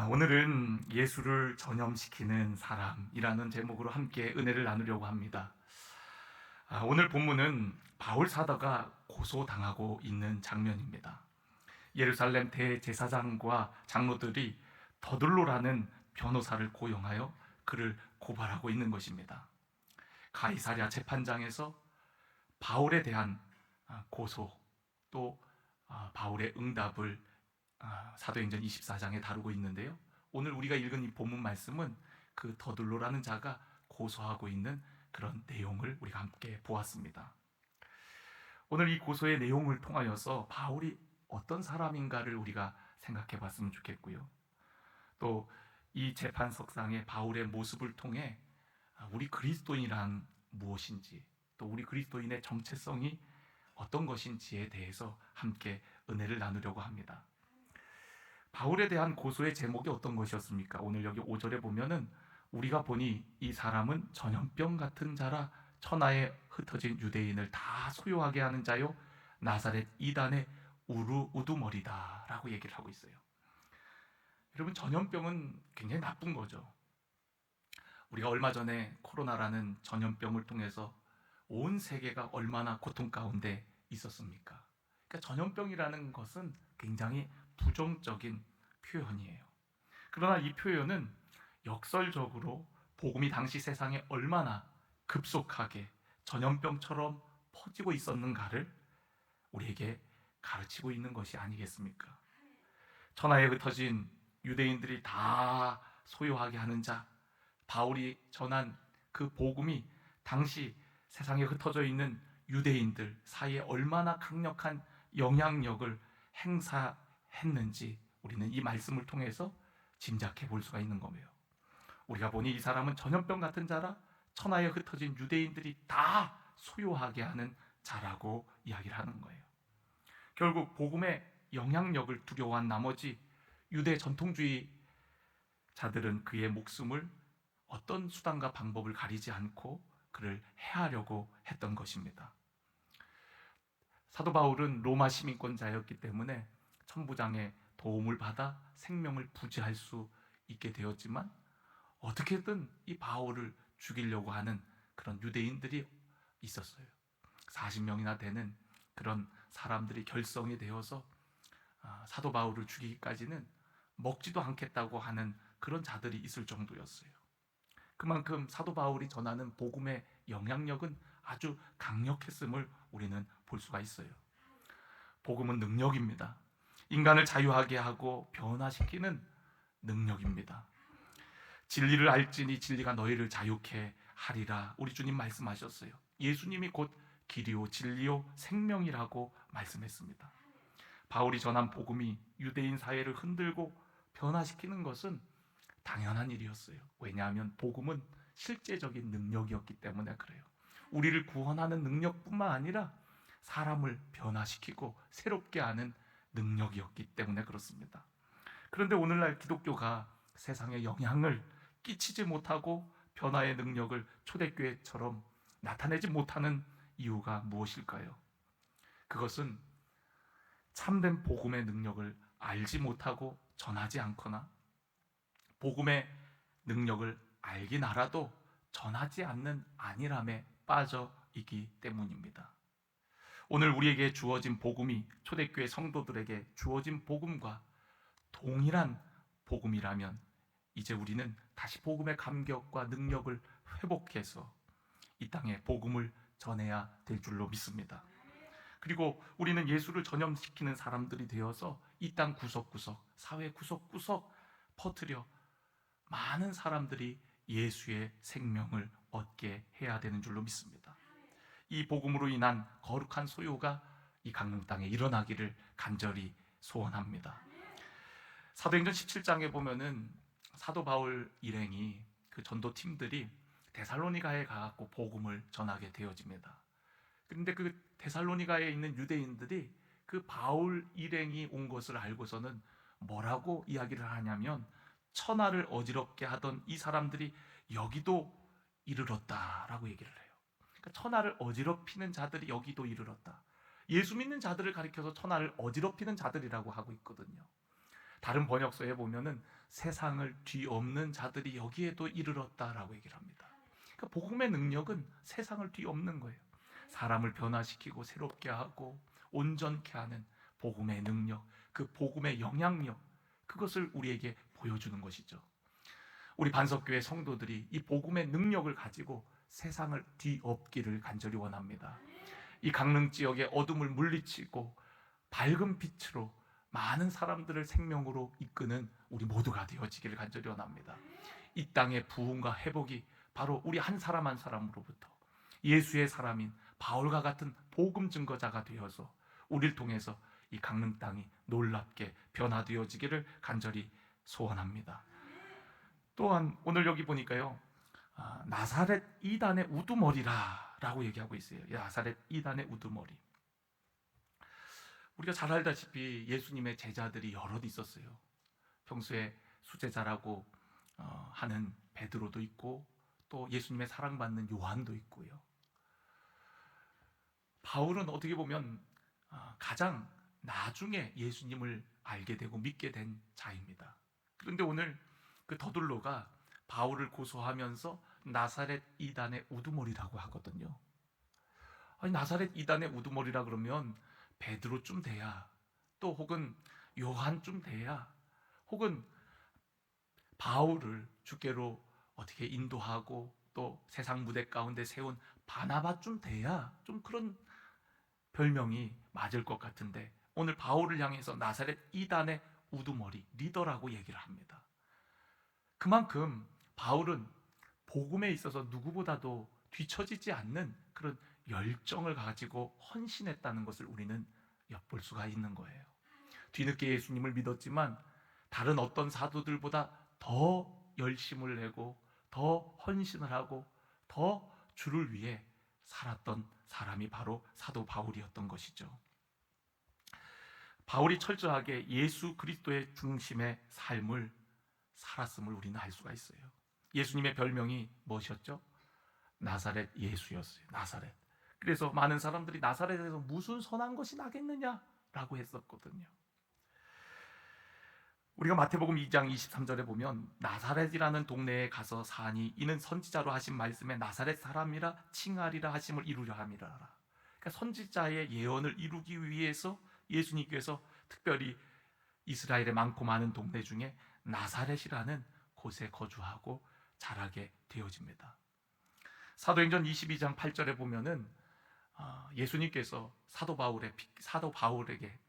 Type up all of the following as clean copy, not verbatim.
오늘은 예수를 전염시키는 사람이라는 제목으로 함께 은혜를 나누려고 합니다. 오늘 본문은 바울 사도가 고소당하고 있는 장면입니다. 예루살렘 대제사장과 장로들이 더둘로라는 변호사를 고용하여 그를 고발하고 있는 것입니다. 가이사랴 재판장에서 바울에 대한 고소, 또 바울의 응답을 사도행전 24장에 다루고 있는데요. 오늘 우리가 읽은 이 본문 말씀은 그 더둘로라는 자가 고소하고 있는 그런 내용을 우리가 함께 보았습니다. 오늘 이 고소의 내용을 통하여서 바울이 어떤 사람인가를 우리가 생각해 봤으면 좋겠고요. 또 이 재판석상의 바울의 모습을 통해 우리 그리스도인이란 무엇인지, 또 우리 그리스도인의 정체성이 어떤 것인지에 대해서 함께 은혜를 나누려고 합니다. 바울에 대한 고소의 제목이 어떤 것이었습니까? 오늘 여기 5절에 보면은 우리가 보니 이 사람은 전염병 같은 자라 천하에 흩어진 유대인을 다 소요하게 하는 자요 나사렛 이단의 우두머리다 라고 얘기를 하고 있어요. 여러분, 전염병은 굉장히 나쁜 거죠. 우리가 얼마 전에 코로나라는 전염병을 통해서 온 세계가 얼마나 고통 가운데 있었습니까? 그러니까 전염병이라는 것은 굉장히 부정적인 표현이에요. 그러나 이 표현은 역설적으로 복음이 당시 세상에 얼마나 급속하게 전염병처럼 퍼지고 있었는가를 우리에게 가르치고 있는 것이 아니겠습니까? 천하에 흩어진 유대인들이 다 소유하게 하는 자, 바울이 전한 그 복음이 당시 세상에 흩어져 있는 유대인들 사이에 얼마나 강력한 영향력을 행사했는지 우리는 이 말씀을 통해서 짐작해 볼 수가 있는 거예요. 우리가 보니 이 사람은 전염병 같은 자라 천하에 흩어진 유대인들이 다 소유하게 하는 자라고 이야기를 하는 거예요. 결국 복음의 영향력을 두려워한 나머지 유대 전통주의자들은 그의 목숨을 어떤 수단과 방법을 가리지 않고 그를 해하려고 했던 것입니다. 사도 바울은 로마 시민권자였기 때문에 천부장의 도움을 받아 생명을 부지할 수 있게 되었지만 어떻게든 이 바울을 죽이려고 하는 그런 유대인들이 있었어요. 40명이나 되는 그런 사람들이 결성이 되어서 사도 바울을 죽이기까지는 먹지도 않겠다고 하는 그런 자들이 있을 정도였어요. 그만큼 사도 바울이 전하는 복음의 영향력은 아주 강력했음을 우리는 볼 수가 있어요. 복음은 능력입니다. 인간을 자유하게 하고 변화시키는 능력입니다. 진리를 알지니 진리가 너희를 자유케 하리라. 우리 주님 말씀하셨어요. 예수님이 곧 길이요 진리요 생명이라고 말씀했습니다. 바울이 전한 복음이 유대인 사회를 흔들고 변화시키는 것은 당연한 일이었어요. 왜냐하면 복음은 실제적인 능력이었기 때문에 그래요. 우리를 구원하는 능력뿐만 아니라 사람을 변화시키고 새롭게 하는 능력이었기 때문에 그렇습니다. 그런데 오늘날 기독교가 세상에 영향을 끼치지 못하고 변화의 능력을 초대교회처럼 나타내지 못하는 이유가 무엇일까요? 그것은 참된 복음의 능력을 알지 못하고 전하지 않거나 복음의 능력을 알긴 알아도 전하지 않는 안일함에 빠져 있기 때문입니다. 오늘 우리에게 주어진 복음이 초대교회 성도들에게 주어진 복음과 동일한 복음이라면 이제 우리는 다시 복음의 감격과 능력을 회복해서 이 땅에 복음을 전해야 될 줄로 믿습니다. 그리고 우리는 예수를 전염시키는 사람들이 되어서 이 땅 구석구석, 사회 구석구석 퍼뜨려 많은 사람들이 예수의 생명을 얻게 해야 되는 줄로 믿습니다. 이 복음으로 인한 거룩한 소요가 이 강릉 땅에 일어나기를 간절히 소원합니다. 사도행전 17장에 보면은 사도 바울 일행이 그 전도팀들이 데살로니가에 가갖고 복음을 전하게 되어집니다. 그런데 그 데살로니가에 있는 유대인들이 그 바울 일행이 온 것을 알고서는 뭐라고 이야기를 하냐면 천하를 어지럽게 하던 이 사람들이 여기도 이르렀다라고 얘기를 해요. 그러니까 천하를 어지럽히는 자들이 여기도 이르렀다. 예수 믿는 자들을 가리켜서 천하를 어지럽히는 자들이라고 하고 있거든요. 다른 번역서에 보면은 세상을 뒤엎는 자들이 여기에도 이르렀다라고 얘기를 합니다. 그러니까 복음의 능력은 세상을 뒤엎는 거예요. 사람을 변화시키고 새롭게 하고 온전케 하는 복음의 능력, 그 복음의 영향력, 그것을 우리에게 보여주는 것이죠. 우리 반석교회 성도들이 이 복음의 능력을 가지고 세상을 뒤엎기를 간절히 원합니다. 이 강릉 지역의 어둠을 물리치고 밝은 빛으로 많은 사람들을 생명으로 이끄는 우리 모두가 되어지기를 간절히 원합니다. 이 땅의 부흥과 회복이 바로 우리 한 사람 한 사람으로부터 예수의 사람인 바울과 같은 복음 증거자가 되어서 우리를 통해서 이 강릉 땅이 놀랍게 변화되어지기를 간절히 소원합니다. 또한 오늘 여기 보니까요, 나사렛 이단의 우두머리라 라고 얘기하고 있어요. 나사렛 이단의 우두머리. 우리가 잘 알다시피 예수님의 제자들이 여럿 있었어요. 평소에 수제자라고 하는 베드로도 있고, 또 예수님의 사랑받는 요한도 있고요. 바울은 어떻게 보면 가장 나중에 예수님을 알게 되고 믿게 된 자입니다. 그런데 오늘 그 더둘로가 바울을 고소하면서 나사렛 이단의 우두머리라고 하거든요. 아니, 나사렛 이단의 우두머리라 그러면 베드로쯤 돼야, 또 혹은 요한쯤 돼야, 혹은 바울을 주께로 어떻게 인도하고 또 세상 무대 가운데 세운 바나바쯤 돼야 좀 그런 별명이 맞을 것 같은데, 오늘 바울을 향해서 나사렛 이단의 우두머리, 리더라고 얘기를 합니다. 그만큼 바울은 복음에 있어서 누구보다도 뒤처지지 않는 그런 열정을 가지고 헌신했다는 것을 우리는 엿볼 수가 있는 거예요. 뒤늦게 예수님을 믿었지만 다른 어떤 사도들보다 더 열심을 내고 더 헌신을 하고 더 주를 위해 살았던 사람이 바로 사도 바울이었던 것이죠. 바울이 철저하게 예수 그리스도의 중심의 삶을 살았음을 우리는 알 수가 있어요. 예수님의 별명이 무엇이었죠? 나사렛 예수였어요. 나사렛. 그래서 많은 사람들이 나사렛에서 무슨 선한 것이 나겠느냐라고 했었거든요. 우리가 마태복음 2장 23절에 보면 나사렛이라는 동네에 가서 사니 이는 선지자로 하신 말씀에 나사렛 사람이라 칭하리라 하심을 이루려 함이라. 그러니까 선지자의 예언을 이루기 위해서 예수님께서 특별히 이스라엘의 많고 많은 동네 중에 나사렛이라는 곳에 거주하고 자라게 되어집니다. 사도행전 22장 8절에 보면은 예수님께서 사도 바울에게,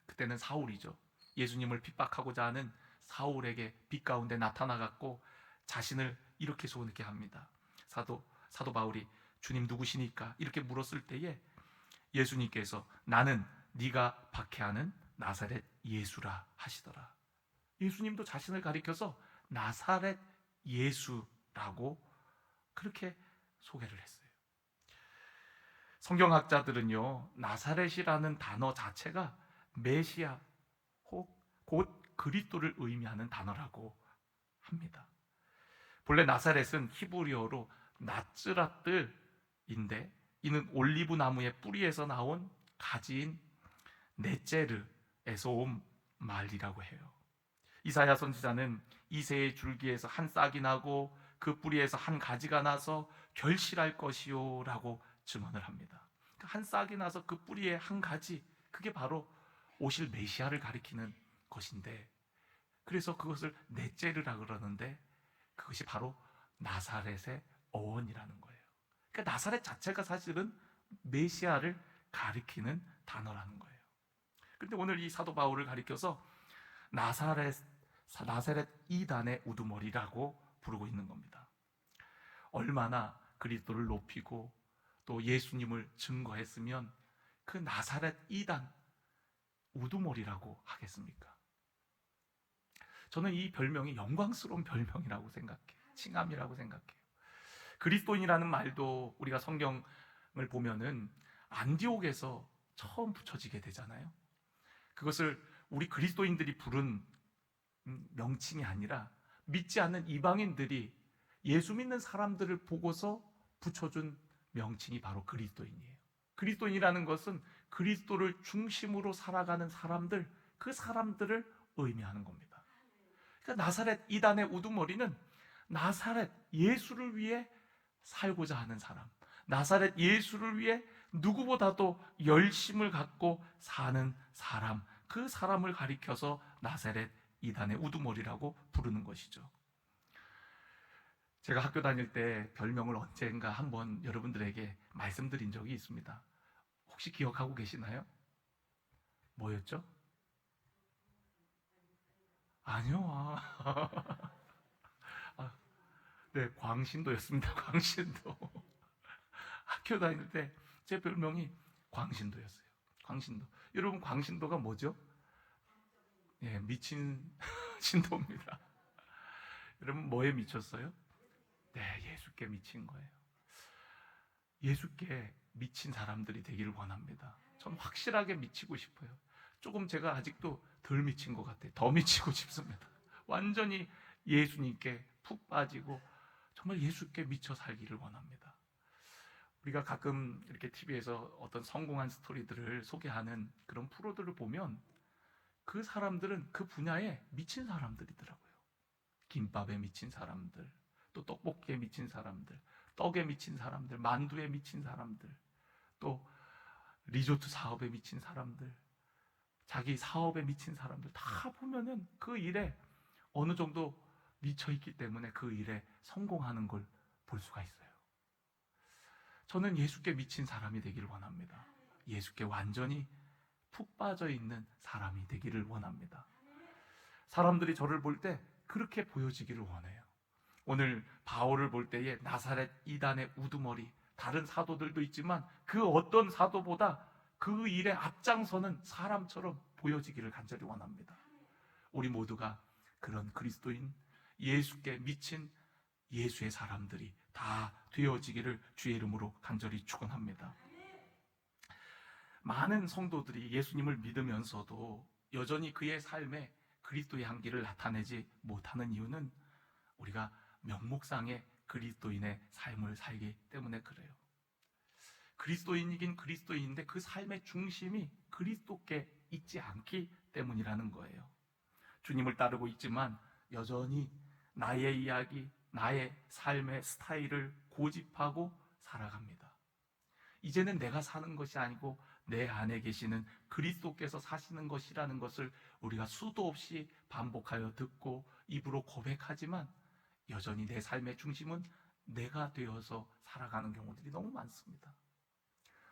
그때는 사울이죠, 예수님을 핍박하고자 하는 사울에게 빛 가운데 나타나갖고 자신을 이렇게 소원케 합니다. 사도 바울이 주님 누구시니까 이렇게 물었을 때에 예수님께서 나는 네가 박해하는 나사렛 예수라 하시더라. 예수님도 자신을 가리켜서 나사렛 예수라고 그렇게 소개를 했어요. 성경학자들은요, 나사렛이라는 단어 자체가 메시아, 곧 그리스도를 의미하는 단어라고 합니다. 본래 나사렛은 히브리어로 나츠라뜨인데 이는 올리브 나무의 뿌리에서 나온 가지인 네제르에서 온 말이라고 해요. 이사야 선지자는 이새의 줄기에서 한 싹이 나고 그 뿌리에서 한 가지가 나서 결실할 것이요 라고 증언을 합니다. 한 싹이 나서 그 뿌리에 한 가지, 그게 바로 오실 메시아를 가리키는 것인데, 그래서 그것을 네제르라 그러는데 그것이 바로 나사렛의 어원이라는 거예요. 그러니까 나사렛 자체가 사실은 메시아를 가리키는 단어라는 거예요. 그런데 오늘 이 사도 바울을 가리켜서 나사렛 이단의 우두머리라고 부르고 있는 겁니다. 얼마나 그리스도를 높이고 또 예수님을 증거했으면 그 나사렛 이단 우두머리라고 하겠습니까? 저는 이 별명이 영광스러운 별명이라고 생각해요. 칭함이라고 생각해요. 그리스도인이라는 말도 우리가 성경을 보면은 안디옥에서 처음 붙여지게 되잖아요. 그것을 우리 그리스도인들이 부른 명칭이 아니라 믿지 않는 이방인들이 예수 믿는 사람들을 보고서 붙여준 명칭이 바로 그리스도인이에요. 그리스도인이라는 것은 그리스도를 중심으로 살아가는 사람들, 그 사람들을 의미하는 겁니다. 그러니까 그 나사렛 이단의 우두머리는 나사렛 예수를 위해 살고자 하는 사람, 나사렛 예수를 위해 누구보다도 열심을 갖고 사는 사람, 그 사람을 가리켜서 나사렛 이단의 우두머리라고 부르는 것이죠. 제가 학교 다닐 때 별명을 언젠가 한번 여러분들에게 말씀드린 적이 있습니다. 혹시 기억하고 계시나요? 뭐였죠? 아니요. 네, 광신도였습니다. 광신도. 학교 다닐 때 제 별명이 광신도였어요. 광신도. 여러분, 광신도가 뭐죠? 예, 미친 신도입니다. 여러분, 뭐에 미쳤어요? 네, 예수께 미친 거예요. 예수께 미친 사람들이 되기를 원합니다. 전 확실하게 미치고 싶어요. 조금 제가 아직도 덜 미친 것 같아요. 더 미치고 싶습니다. 완전히 예수님께 푹 빠지고 정말 예수께 미쳐 살기를 원합니다. 우리가 가끔 이렇게 TV에서 어떤 성공한 스토리들을 소개하는 그런 프로들을 보면 그 사람들은 그 분야에 미친 사람들이더라고요. 김밥에 미친 사람들, 또 떡볶이에 미친 사람들, 떡에 미친 사람들, 만두에 미친 사람들, 또 리조트 사업에 미친 사람들, 자기 사업에 미친 사람들 다 보면은 그 일에 어느 정도 미쳐 있기 때문에 그 일에 성공하는 걸 볼 수가 있어요. 저는 예수께 미친 사람이 되기를 원합니다. 예수께 완전히 푹 빠져 있는 사람이 되기를 원합니다. 사람들이 저를 볼 때 그렇게 보여지기를 원해요. 오늘 바울을 볼 때에 나사렛 이단의 우두머리, 다른 사도들도 있지만 그 어떤 사도보다 그 일에 앞장서는 사람처럼 보여지기를 간절히 원합니다. 우리 모두가 그런 그리스도인, 예수께 미친 예수의 사람들이 다 되어지기를 주의 이름으로 간절히 축원합니다. 많은 성도들이 예수님을 믿으면서도 여전히 그의 삶에 그리스도의 향기를 나타내지 못하는 이유는 우리가 명목상의 그리스도인의 삶을 살기 때문에 그래요. 그리스도인이긴 그리스도인인데 그 삶의 중심이 그리스도께 있지 않기 때문이라는 거예요. 주님을 따르고 있지만 여전히 나의 이야기, 나의 삶의 스타일을 고집하고 살아갑니다. 이제는 내가 사는 것이 아니고 내 안에 계시는 그리스도께서 사시는 것이라는 것을 우리가 수도 없이 반복하여 듣고 입으로 고백하지만 여전히 내 삶의 중심은 내가 되어서 살아가는 경우들이 너무 많습니다.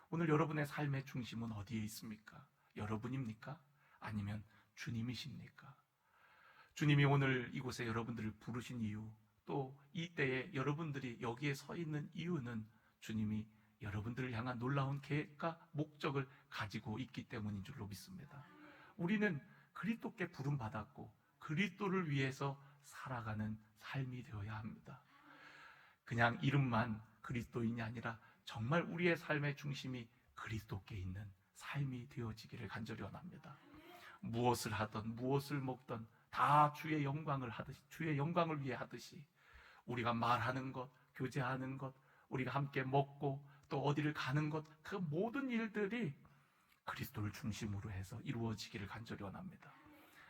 오늘 여러분의 삶의 중심은 어디에 있습니까? 여러분입니까? 아니면 주님이십니까? 주님이 오늘 이곳에 여러분들을 부르신 이유, 또 이때에 여러분들이 여기에 서 있는 이유는 주님이 여러분들을 향한 놀라운 계획과 목적을 가지고 있기 때문인 줄로 믿습니다. 우리는 그리스도께 부름받았고 그리스도를 위해서 살아가는 삶이 되어야 합니다. 그냥 이름만 그리스도인이 아니라 정말 우리의 삶의 중심이 그리스도께 있는 삶이 되어지기를 간절히 원합니다. 무엇을 하든 무엇을 먹든 다 주의 영광을 하듯이, 주의 영광을 위해 하듯이 우리가 말하는 것, 교제하는 것, 우리가 함께 먹고 또 어디를 가는 것, 그 모든 일들이 그리스도를 중심으로 해서 이루어지기를 간절히 원합니다.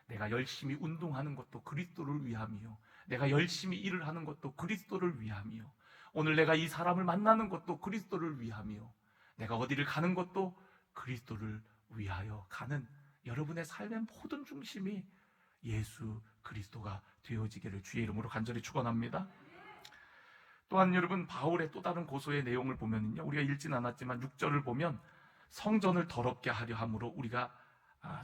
내가 열심히 운동하는 것도 그리스도를 위함이요, 내가 열심히 일을 하는 것도 그리스도를 위함이요, 오늘 내가 이 사람을 만나는 것도 그리스도를 위함이요, 내가 어디를 가는 것도 그리스도를 위하여 가는 여러분의 삶의 모든 중심이 예수 그리스도가 되어지기를 주의 이름으로 간절히 축원합니다. 또한 여러분, 바울의 또 다른 고소의 내용을 보면요, 우리가 읽진 않았지만 6절을 보면 성전을 더럽게 하려 함으로 우리가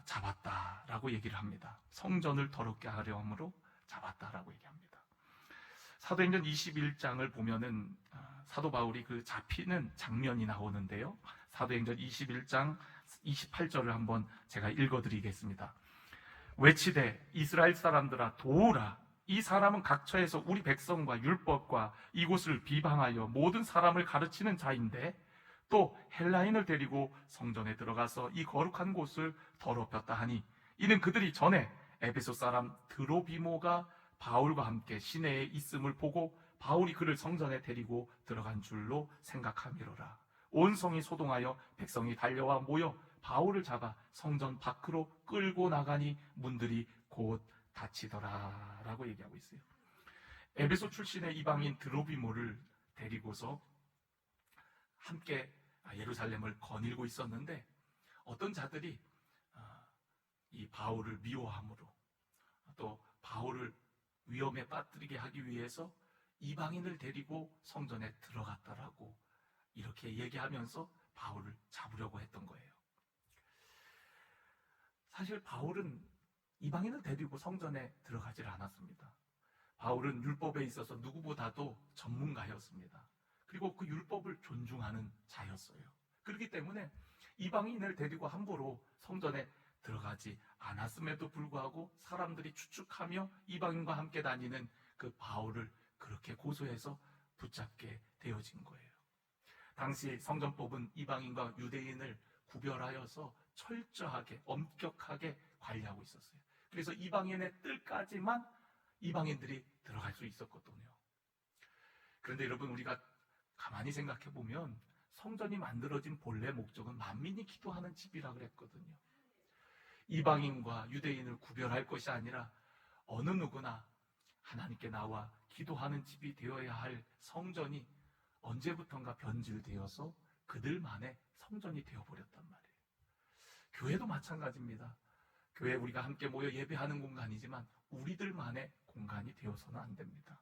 잡았다라고 얘기를 합니다. 성전을 더럽게 하려 함으로 잡았다라고 얘기합니다. 사도행전 21장을 보면은 사도 바울이 그 잡히는 장면이 나오는데요, 사도행전 21장 28절을 한번 제가 읽어드리겠습니다. 외치되 이스라엘 사람들아 도우라, 이 사람은 각처에서 우리 백성과 율법과 이곳을 비방하여 모든 사람을 가르치는 자인데 또 헬라인을 데리고 성전에 들어가서 이 거룩한 곳을 더럽혔다 하니, 이는 그들이 전에 에베소 사람 드로비모가 바울과 함께 시내에 있음을 보고 바울이 그를 성전에 데리고 들어간 줄로 생각함이로라. 온 성이 소동하여 백성이 달려와 모여 바울을 잡아 성전 밖으로 끌고 나가니 문들이 곧 다치더라라고 얘기하고 있어요. 에베소 출신의 이방인 드로비모를 데리고서 함께 예루살렘을 거닐고 있었는데 어떤 자들이 이 바울을 미워함으로 또 바울을 위험에 빠뜨리게 하기 위해서 이방인을 데리고 성전에 들어갔다라고 이렇게 얘기하면서 바울을 잡으려고 했던 거예요. 사실 바울은 이방인을 데리고 성전에 들어가질 않았습니다. 바울은 율법에 있어서 누구보다도 전문가였습니다. 그리고 그 율법을 존중하는 자였어요. 그렇기 때문에 이방인을 데리고 함부로 성전에 들어가지 않았음에도 불구하고 사람들이 추측하며 이방인과 함께 다니는 그 바울을 그렇게 고소해서 붙잡게 되어진 거예요. 당시 성전법은 이방인과 유대인을 구별하여서 철저하게 엄격하게 관리하고 있었어요. 그래서 이방인의 뜰까지만 이방인들이 들어갈 수 있었거든요. 그런데 여러분, 우리가 가만히 생각해 보면 성전이 만들어진 본래 목적은 만민이 기도하는 집이라 그랬거든요. 이방인과 유대인을 구별할 것이 아니라 어느 누구나 하나님께 나와 기도하는 집이 되어야 할 성전이 언제부턴가 변질되어서 그들만의 성전이 되어버렸단 말이에요. 교회도 마찬가지입니다. 교회 우리가 함께 모여 예배하는 공간이지만 우리들만의 공간이 되어서는 안 됩니다.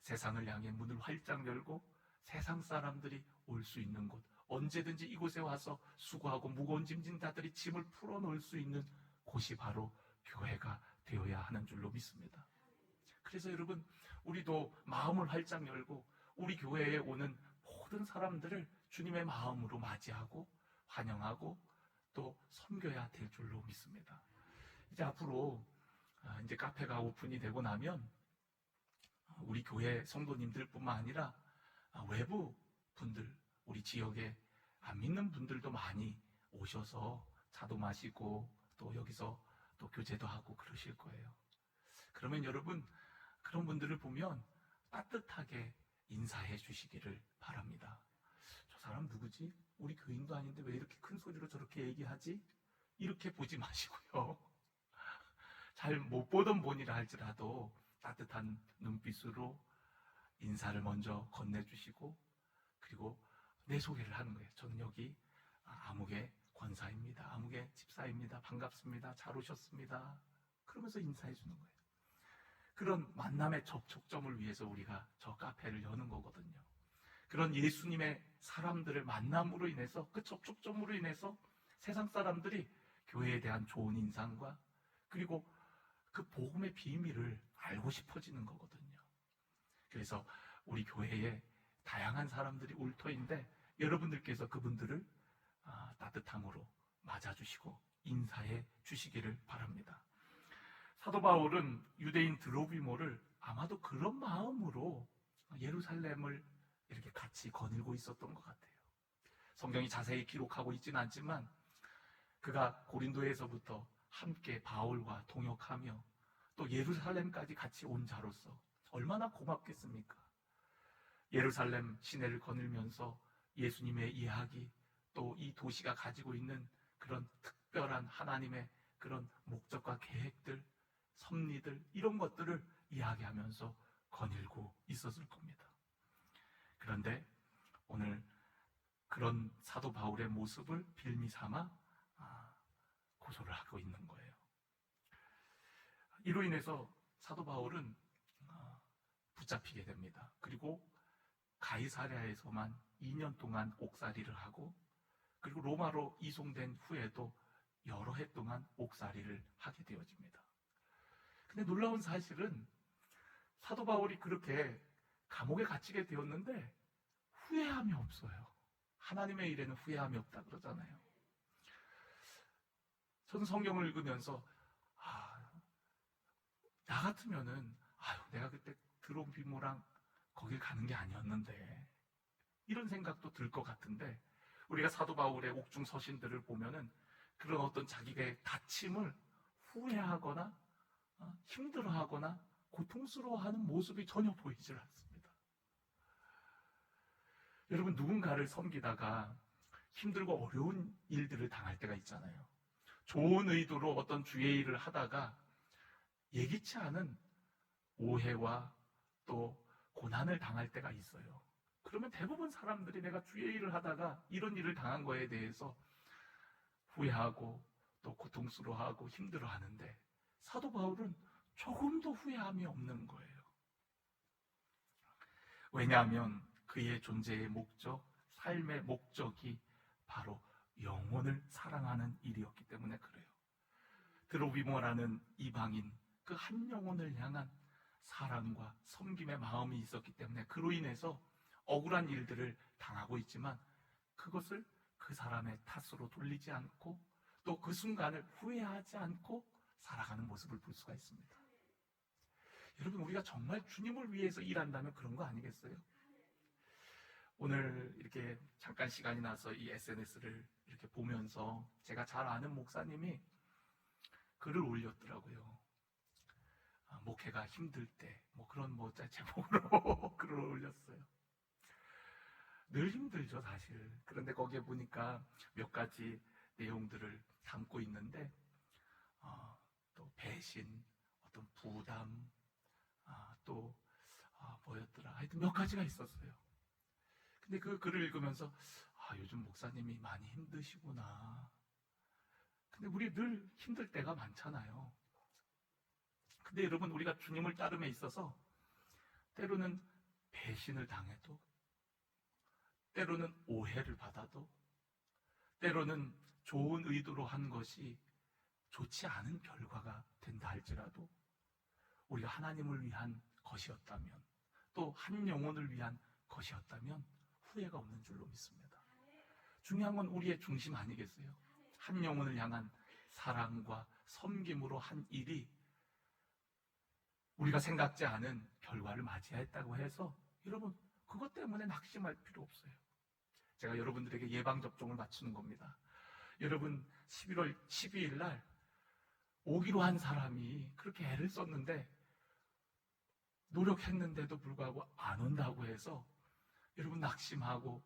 세상을 향해 문을 활짝 열고 세상 사람들이 올 수 있는 곳, 언제든지 이곳에 와서 수고하고 무거운 짐진 자들이 짐을 풀어놓을 수 있는 곳이 바로 교회가 되어야 하는 줄로 믿습니다. 그래서 여러분, 우리도 마음을 활짝 열고 우리 교회에 오는 모든 사람들을 주님의 마음으로 맞이하고 환영하고 또 섬겨야 될 줄로 믿습니다. 이제 앞으로 이제 카페가 오픈이 되고 나면 우리 교회 성도님들뿐만 아니라 외부 분들, 우리 지역에 안 믿는 분들도 많이 오셔서 차도 마시고 또 여기서 또 교제도 하고 그러실 거예요. 그러면 여러분, 그런 분들을 보면 따뜻하게 인사해 주시기를 바랍니다. 저 사람 누구지? 우리 교인도 아닌데 왜 이렇게 큰 소리로 저렇게 얘기하지? 이렇게 보지 마시고요. 잘 못 보던 분이라 할지라도 따뜻한 눈빛으로 인사를 먼저 건네주시고, 그리고 내 소개를 하는 거예요. 저는 여기 아무개 권사입니다. 아무개 집사입니다. 반갑습니다. 잘 오셨습니다. 그러면서 인사해 주는 거예요. 그런 만남의 접촉점을 위해서 우리가 저 카페를 여는 거거든요. 그런 예수님의 사람들을 만남으로 인해서, 그 접촉점으로 인해서 세상 사람들이 교회에 대한 좋은 인상과 그리고 그 복음의 비밀을 알고 싶어지는 거거든요. 그래서 우리 교회에 다양한 사람들이 올 터인데 여러분들께서 그분들을 따뜻함으로 맞아주시고 인사해 주시기를 바랍니다. 사도 바울은 유대인 드로비모를 아마도 그런 마음으로 예루살렘을 이렇게 같이 거닐고 있었던 것 같아요. 성경이 자세히 기록하고 있지는 않지만 그가 고린도에서부터 함께 바울과 동역하며 또 예루살렘까지 같이 온 자로서 얼마나 고맙겠습니까? 예루살렘 시내를 거닐면서 예수님의 이야기, 또 이 도시가 가지고 있는 그런 특별한 하나님의 그런 목적과 계획들, 섭리들, 이런 것들을 이야기하면서 거닐고 있었을 겁니다. 그런데 오늘 그런 사도 바울의 모습을 빌미 삼아 고소를 하고 있는 거예요. 이로 인해서 사도 바울은 붙잡히게 됩니다. 그리고 가이사랴에서만 2년 동안 옥살이를 하고, 그리고 로마로 이송된 후에도 여러 해 동안 옥살이를 하게 되어집니다. 근데 놀라운 사실은 사도 바울이 그렇게 감옥에 갇히게 되었는데 후회함이 없어요. 하나님의 일에는 후회함이 없다 그러잖아요. 저는 성경을 읽으면서 나 같으면은 내가 그때 드로비모랑 거길 가는 게 아니었는데 이런 생각도 들 것 같은데, 우리가 사도 바울의 옥중 서신들을 보면은 그런 어떤 자기의 다침을 후회하거나 힘들어하거나 고통스러워하는 모습이 전혀 보이질 않습니다. 여러분, 누군가를 섬기다가 힘들고 어려운 일들을 당할 때가 있잖아요. 좋은 의도로 어떤 주의 일을 하다가 예기치 않은 오해와 또 고난을 당할 때가 있어요. 그러면 대부분 사람들이 내가 주의 일을 하다가 이런 일을 당한 거에 대해서 후회하고 또 고통스러워하고 힘들어하는데, 사도 바울은 조금도 후회함이 없는 거예요. 왜냐하면 그의 존재의 목적, 삶의 목적이 바로 영혼을 사랑하는 일이었기 때문에 그래요. 드로비모라는 이방인, 그 한 영혼을 향한 사랑과 섬김의 마음이 있었기 때문에 그로 인해서 억울한 일들을 당하고 있지만 그것을 그 사람의 탓으로 돌리지 않고 또 그 순간을 후회하지 않고 살아가는 모습을 볼 수가 있습니다. 여러분, 우리가 정말 주님을 위해서 일한다면 그런 거 아니겠어요? 오늘 이렇게 잠깐 시간이 나서 이 SNS를 이렇게 보면서 제가 잘 아는 목사님이 글을 올렸더라고요. 목회가 힘들 때 그런 제목으로 글을 올렸어요. 늘 힘들죠, 사실. 그런데 거기에 보니까 몇 가지 내용들을 담고 있는데, 또 배신, 어떤 부담, 또 뭐였더라, 하여튼 몇 가지가 있었어요. 근데 그 글을 읽으면서 요즘 목사님이 많이 힘드시구나. 근데 우리 늘 힘들 때가 많잖아요. 근데 여러분, 우리가 주님을 따름에 있어서 때로는 배신을 당해도, 때로는 오해를 받아도, 때로는 좋은 의도로 한 것이 좋지 않은 결과가 된다 할지라도 우리가 하나님을 위한 것이었다면, 또 한 영혼을 위한 것이었다면 후회가 없는 줄로 믿습니다. 중요한 건 우리의 중심 아니겠어요? 한 영혼을 향한 사랑과 섬김으로 한 일이 우리가 생각지 않은 결과를 맞이했다고 해서 여러분, 그것 때문에 낙심할 필요 없어요. 제가 여러분들에게 예방접종을 맞추는 겁니다. 여러분, 11월 12일 날 오기로 한 사람이 그렇게 애를 썼는데, 노력했는데도 불구하고 안 온다고 해서 여러분 낙심하고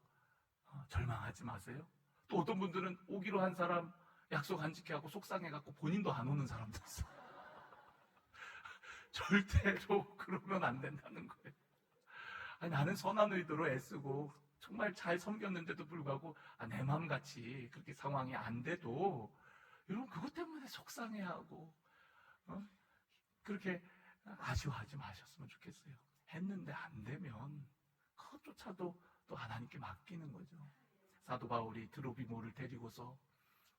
절망하지 마세요. 또 어떤 분들은 오기로 한 사람 약속 안 지켜갖고 속상해갖고 본인도 안 오는 사람도 있어요. 절대로 그러면 안 된다는 거예요. 아니, 나는 선한 의도로 애쓰고 정말 잘 섬겼는데도 불구하고 내 마음같이 그렇게 상황이 안 돼도 여러분 그것 때문에 속상해하고 그렇게 아쉬워하지 마셨으면 좋겠어요. 했는데 안 되면 그것조차도 또 하나님께 맡기는 거죠. 사도 바울이 드로비모를 데리고서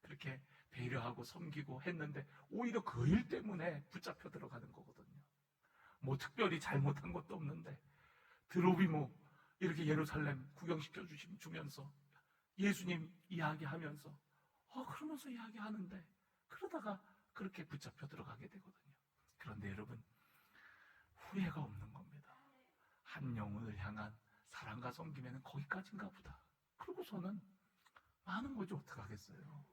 그렇게 배려하고 섬기고 했는데 오히려 그 일 때문에 붙잡혀 들어가는 거거든요. 뭐 특별히 잘못한 것도 없는데 드로비모 이렇게 예루살렘 구경시켜 주면서 예수님 이야기하면서 그러면서 이야기하는데, 그러다가 그렇게 붙잡혀 들어가게 되거든요. 그런데 여러분, 후회가 없는 겁니다. 한 영혼을 향한 사랑과 섬김에는 거기까지인가 보다. 그러고서는 많은 거죠. 어떡하겠어요.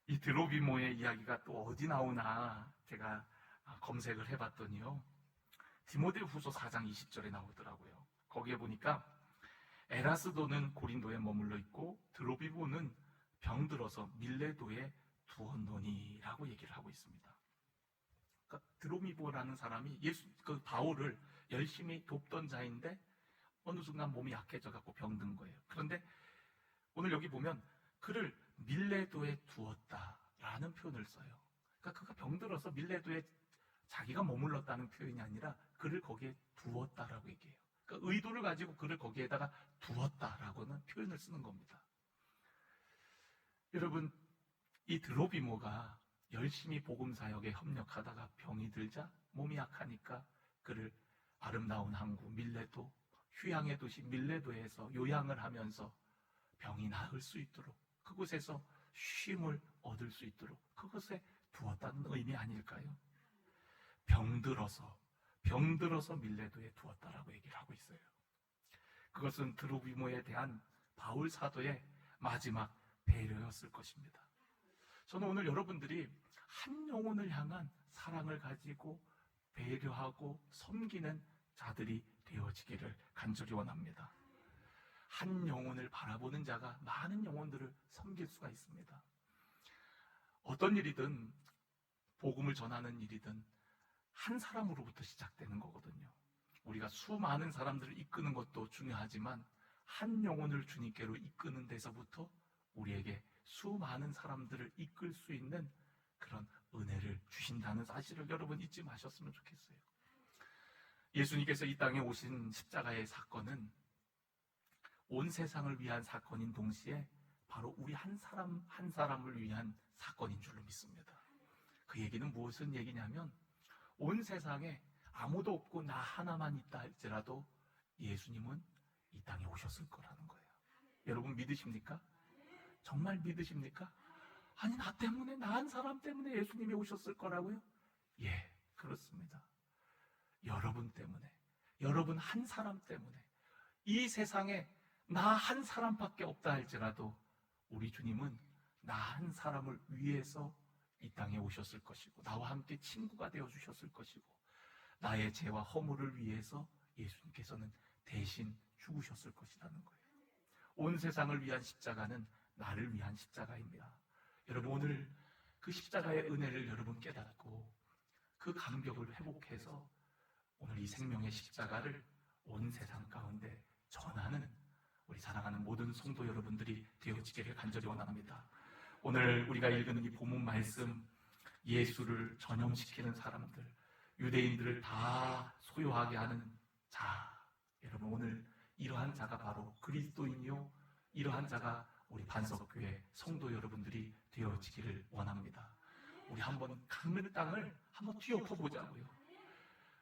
이 드로비모의 이야기가 또 어디 나오나 제가 검색을 해봤더니요, 디모데후서 4장 20절에 나오더라고요. 거기에 보니까 에라스도는 고린도에 머물러 있고 드로비모는 병들어서 밀레도에 두었노니라고 얘기를 하고 있습니다. 그러니까 드로비모라는 사람이 그 바울을 열심히 돕던 자인데 어느 순간 몸이 약해져 갖고 병든 거예요. 그런데 오늘 여기 보면 그를 밀레도에 두었다라는 표현을 써요. 그러니까 그가 병들어서 밀레도에 자기가 머물렀다는 표현이 아니라 그를 거기에 두었다라고 얘기해요. 그러니까 의도를 가지고 그를 거기에다가 두었다라고는 표현을 쓰는 겁니다. 여러분, 이 드로비모가 열심히 복음사역에 협력하다가 병이 들자 몸이 약하니까 그를 아름다운 항구 밀레도, 휴양의 도시 밀레도에서 요양을 하면서 병이 나을 수 있도록, 그곳에서 쉼을 얻을 수 있도록 그것에 두었다는 의미 아닐까요? 병들어서 밀레도에 두었다라고 얘기를 하고 있어요. 그것은 드로비모에 대한 바울 사도의 마지막 배려였을 것입니다. 저는 오늘 여러분들이 한 영혼을 향한 사랑을 가지고 배려하고 섬기는 자들이 되어지기를 간절히 원합니다. 한 영혼을 바라보는 자가 많은 영혼들을 섬길 수가 있습니다. 어떤 일이든 복음을 전하는 일이든 한 사람으로부터 시작되는 거거든요. 우리가 수많은 사람들을 이끄는 것도 중요하지만 한 영혼을 주님께로 이끄는 데서부터 우리에게 수많은 사람들을 이끌 수 있는 그런 은혜를 주신다는 사실을 여러분 잊지 마셨으면 좋겠어요. 예수님께서 이 땅에 오신 십자가의 사건은 온 세상을 위한 사건인 동시에 바로 우리 한 사람 한 사람을 위한 사건인 줄로 믿습니다. 그 얘기는 무슨 얘기냐면 온 세상에 아무도 없고 나 하나만 있다 할지라도 예수님은 이 땅에 오셨을 거라는 거예요. 여러분 믿으십니까? 정말 믿으십니까? 아니 나 때문에, 나 한 사람 때문에 예수님이 오셨을 거라고요? 예, 그렇습니다. 여러분 때문에, 여러분 한 사람 때문에, 이 세상에 나 한 사람밖에 없다 할지라도 우리 주님은 나 한 사람을 위해서 이 땅에 오셨을 것이고 나와 함께 친구가 되어 주셨을 것이고 나의 죄와 허물을 위해서 예수님께서는 대신 죽으셨을 것이라는 거예요. 온 세상을 위한 십자가는 나를 위한 십자가입니다. 여러분 오늘 그 십자가의 은혜를 여러분 깨닫고 그 감격을 회복해서 오늘 이 생명의 십자가를 온 세상 가운데 전하는 우리 사랑하는 모든 성도 여러분들이 되어지기를 간절히 원합니다. 오늘 우리가 읽은 이 본문 말씀, 예수를 전염시키는 사람들, 유대인들을 다 소유하게 하는 자, 여러분 오늘 이러한 자가 바로 그리스도인이요, 이러한 자가 우리 반석교회 성도 여러분들이 되어지기를 원합니다. 우리 한번 강릉 땅을 한번 뒤엎어보자고요.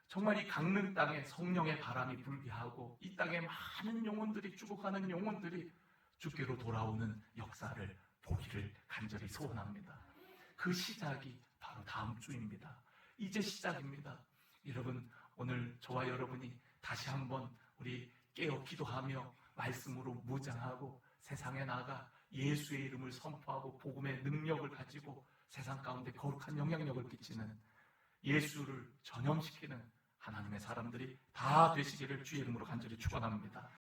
정말 이 강릉 땅에 성령의 바람이 불게 하고 이 땅에 많은 영혼들이, 죽어가는 영혼들이 주께로 돌아오는 역사를 보기를 간절히 소원합니다. 그 시작이 바로 다음 주입니다. 이제 시작입니다. 여러분 오늘 저와 여러분이 다시 한번 우리 깨어 기도하며 말씀으로 무장하고 세상에 나가 예수의 이름을 선포하고 복음의 능력을 가지고 세상 가운데 거룩한 영향력을 끼치는, 예수를 전염시키는 하나님의 사람들이 다 되시기를 주의 이름으로 간절히 축원합니다.